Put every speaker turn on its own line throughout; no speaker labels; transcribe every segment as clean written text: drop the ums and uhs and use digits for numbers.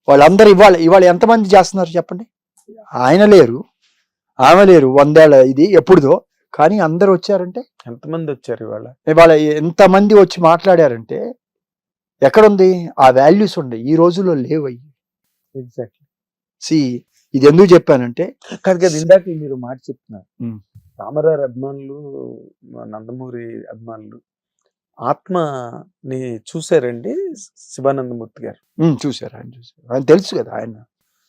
వాళ్ళందరూ ఇవాళ ఎంతమంది చేస్తున్నారు చెప్పండి? ఆయన లేరు, ఆమె లేరు, 100 ఏళ్ళ ఇది ఎప్పుడుదో, కానీ అందరు వచ్చారంటే
ఎంతమంది వచ్చారు
ఇవాళ ఎంతమంది వచ్చి మాట్లాడారంటే ఎక్కడుంది ఆ వాల్యూస్? ఉండే ఈ రోజుల్లో లేవు అయ్యి.
ఎగ్జాక్ట్లీ.
ఇది ఎందుకు చెప్పానంటే
కాదు కదా, ఇందాక మీరు మాట చెప్తున్నారు, రామారావు అభిమానులు, నందమూరి అభిమానులు ఆత్మని చూసారండి శివానందమూర్తి గారు?
చూశారు, ఆయన తెలుసు కదా, ఆయన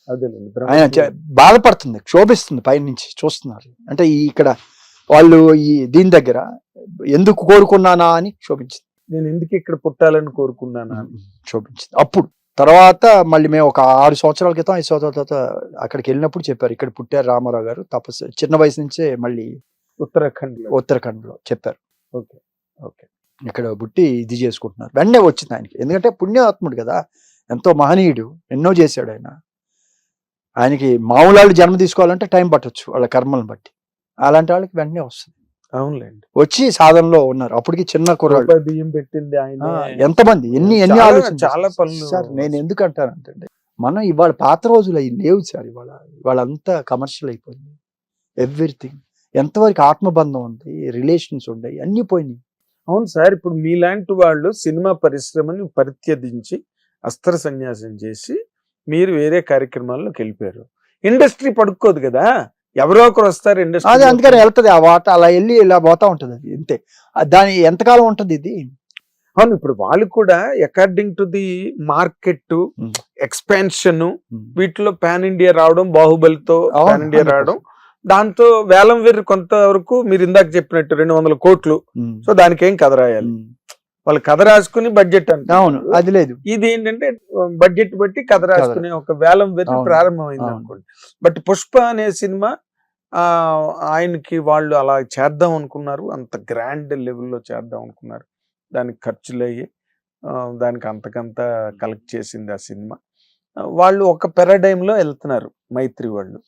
అదే
బాధపడుతుంది, క్షోభిస్తుంది పైనుంచి చూస్తున్నారు. అంటే ఇక్కడ వాళ్ళు ఈ దీని దగ్గర ఎందుకు కోరుకున్నానా అని క్షోభించింది.
నేను ఎందుకు ఇక్కడ పుట్టాలని కోరుకున్నానా అని
క్షోభించింది. అప్పుడు తర్వాత మళ్ళీ మేము ఒక 6 సంవత్సరాల క్రితం 5 సంవత్సరాల తర్వాత అక్కడికి వెళ్ళినప్పుడు చెప్పారు, ఇక్కడ పుట్టారు రామారావు గారు, తపస్సు చిన్న వయసు నుంచే మళ్ళీ ఉత్తరాఖండ్ లో చెప్పారు.
ఓకే ఓకే,
ఇక్కడ పుట్టి ఇది చేసుకుంటున్నారు. వెంటనే వచ్చింది ఆయనకి, ఎందుకంటే పుణ్యాత్ముడు కదా, ఎంతో మహనీయుడు, ఎన్నో చేశాడు ఆయన. ఆయనకి మామూలు వాళ్ళు జన్మ తీసుకోవాలంటే టైం పట్టొచ్చు వాళ్ళ కర్మలను బట్టి, అలాంటి వాళ్ళకి వెంటనే వస్తుంది.
అవునులేండి,
వచ్చి సాధనలో ఉన్నారు. అప్పటికి చిన్న కుర్రాళ్ళు,
బియ్యం పెట్టింది ఆయన,
ఎంతమంది ఎన్ని ఆలోచన.
చాలా పనులు
సార్ నేను ఎందుకు అంటానంటే, మనం ఇవాళ పాత రోజులు అవి లేవు సార్. ఇవాళ అంతా కమర్షియల్ అయిపోయింది ఎవ్రీథింగ్. ఎంతవరకు ఆత్మబంధం ఉంది, రిలేషన్స్ ఉన్నాయి, అన్ని పోయినాయి.
అవును సార్, ఇప్పుడు మీలాంటి వాళ్ళు సినిమా పరిశ్రమని పరిత్యజించి అస్త్ర సన్యాసం చేసి మీరు వేరే కార్యక్రమాల్లోకి వెళ్ళిపోయారు. ఇండస్ట్రీ పడుకోదు కదా, ఎవరో ఒకరు వస్తారు ఇండస్ట్రీ.
అది అందుకని వెళ్తుంది ఆ వాట, అలా వెళ్ళి ఇలా పోతా ఉంటుంది. అది అంతే, దాని ఎంతకాలం ఉంటుంది ఇది.
అవును, ఇప్పుడు వాళ్ళు కూడా according to the market expansion, వీటిలో పాన్ ఇండియా రావడం, బాహుబలితో పాన్ ఇండియా రావడం, దాంతో వేలం వేరు కొంతవరకు మీరు ఇందాక చెప్పినట్టు 200 కోట్లు. సో దానికి ఏం కథ రాయాలి, వాళ్ళు కథ రాసుకుని బడ్జెట్ అంటే.
అవును, అది లేదు.
ఇది ఏంటంటే బడ్జెట్ బట్టి కథ రాసుకునే ఒక వేలం వేరు ప్రారంభమైంది అనుకోండి. బట్ పుష్ప అనే సినిమా ఆయనకి వాళ్ళు అలా చేద్దాం అనుకున్నారు, అంత గ్రాండ్ లెవెల్లో చేద్దాం అనుకున్నారు, దానికి ఖర్చులు అయ్యి దానికి అంతకంత కలెక్ట్ చేసింది ఆ సినిమా. వాళ్ళు ఒక పెరాడైమ్లో వెళ్తున్నారు మైత్రి వాళ్ళు.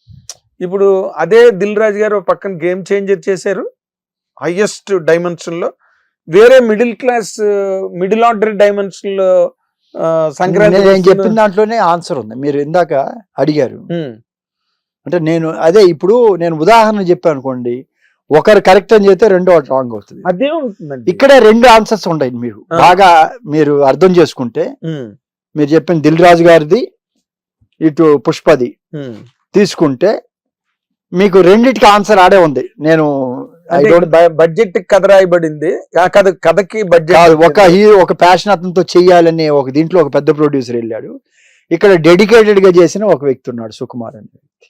ఇప్పుడు అదే దిల్ రాజు గారు పక్కన గేమ్ చేంజర్ చేశారు హైయెస్ట్ డైమెన్షన్ లో, వేరే middle class middle order dimension లో సంక్రాంతి.
నేను చెప్పిన దాంట్లోనే ఆన్సర్ ఉంది, మీరు ఇందాక అడిగారు. అంటే ఇప్పుడు నేను ఉదాహరణ చెప్పాను అనుకోండి, ఒకరు కరెక్ట్ అని చెప్తే రెండో రాంగ్ అవుతుంది.
అదే ఉంటుందండి,
ఇక్కడే 2 ఆన్సర్స్ ఉంటాయి. మీరు బాగా మీరు అర్థం చేసుకుంటే, మీరు చెప్పిన దిల్ రాజు గారిది ఇటు పుష్పది తీసుకుంటే మీకు రెండిటికి ఆన్సర్ ఆడే ఉంది. నేను
బడ్జెట్ కథ రాయబడింది, కథకి బడ్జెట్
ఒక హీరో ఒక ప్యాషన్ అతనితో చెయ్యాలనే ఒక దీంట్లో ఒక పెద్ద ప్రొడ్యూసర్ వెళ్ళాడు. ఇక్కడ డెడికేటెడ్ గా చేసిన ఒక వ్యక్తి ఉన్నాడు, సుకుమార్ అనే వ్యక్తి.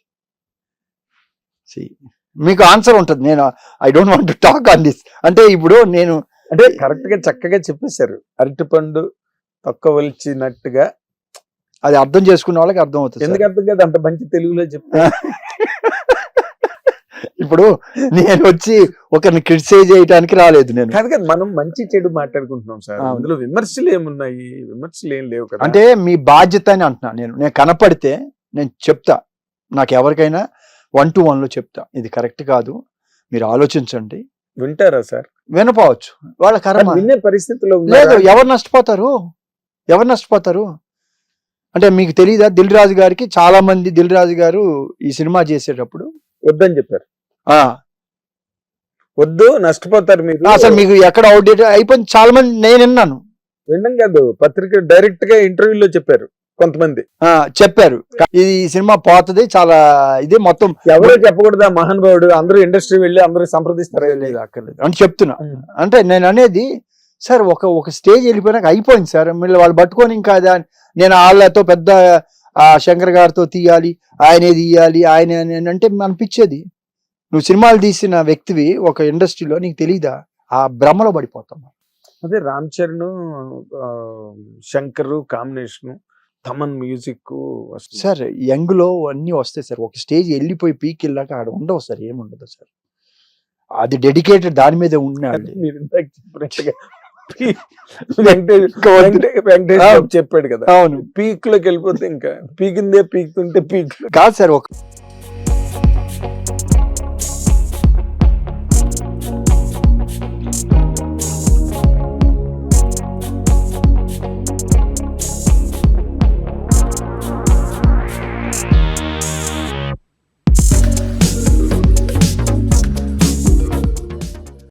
మీకు ఆన్సర్ ఉంటుంది. నేను I don't want to talk on this. అంటే ఇప్పుడు నేను
అంటే కరెక్ట్ గా చక్కగా చెప్పేశారు, అరటిపండు తొక్కవలిచినట్టుగా.
అది అర్థం చేసుకున్న వాళ్ళకి అర్థం అవుతుంది.
ఎందుకు అర్థం కాదు, అంత మంచి తెలుగులో చెప్తా.
ఇప్పుడు నేను వచ్చి ఒకరిని క్రిటిసైజ్ చేయడానికి రాలేదు. నేను
కాదు కదా, మనం మంచి చెడు మాట్లాడుకుంటున్నాం సార్, అందులో విమర్శలు ఏమున్నాయి? విమర్శలు ఏం లేవు కదా.
అంటే మీ బాధ్యత అని అంటున్నా. నేను కనపడితే నేను చెప్తా, నాకు ఎవరికైనా 1-to-1 లో చెప్తా, ఇది కరెక్ట్ కాదు, మీరు ఆలోచించండి.
వింటారా సార్?
వినపోవచ్చు, వాళ్ళ కర్మ.
వినే పరిస్థితిలో
లేదు. ఎవరు నష్టపోతారు అంటే మీకు తెలియదా? దిల్ రాజు గారికి చాలా మంది, దిల్ రాజు గారు ఈ సినిమా చేసేటప్పుడు
వద్దని చెప్పారు. వద్దు, నష్టపోతారు మీరు.
అసలు మీకు ఎక్కడ అవుట్డేట్ అయిపోయింది చాలా మంది, నేను
విన్నాం కాదు, పత్రిక డైరెక్ట్ గా ఇంటర్వ్యూలో చెప్పారు, కొంతమంది
చెప్పారు ఇది సినిమా పోతుంది చాలా. ఇది మొత్తం
ఎవరో చెప్పకూడదా మహానుభావుడు, అందరూ ఇండస్ట్రీ వెళ్ళి అందరూ సంప్రదిస్తారు.
లేదు, అక్కర్లేదు అని చెప్తున్నా. అంటే నేను అనేది సార్, ఒక స్టేజ్ వెళ్ళిపోయినాక అయిపోయింది సార్. మళ్ళీ వాళ్ళు పట్టుకొని ఇంకా నేను వాళ్ళతో పెద్ద శంకర్ గారితో తీయాలి, ఆయనే తీయాలి, ఆయన అంటే అనిపించేది. నువ్వు సినిమాలు తీసిన వ్యక్తివి ఒక ఇండస్ట్రీలో, నీకు తెలీదా? ఆ భ్రమలో పడిపోతాం.
అదే Ram Charan Shankar combination, Thaman music
sir, young లో అన్ని వస్తాయి సార్. ఒక స్టేజ్ వెళ్ళిపోయి పీక్ వెళ్ళాక ఆడ ఉండవు సార్, ఏముండదు సార్. అది డెడికేటెడ్ దాని మీద ఉన్నాడు.
వెంకటేష్ చెప్పాడు కదా,
అవును,
పీక్ లోకి వెళ్ళిపోతే ఇంకా పీకిందే పీక్ ఉంటే పీక్
కాదు సార్. ఒక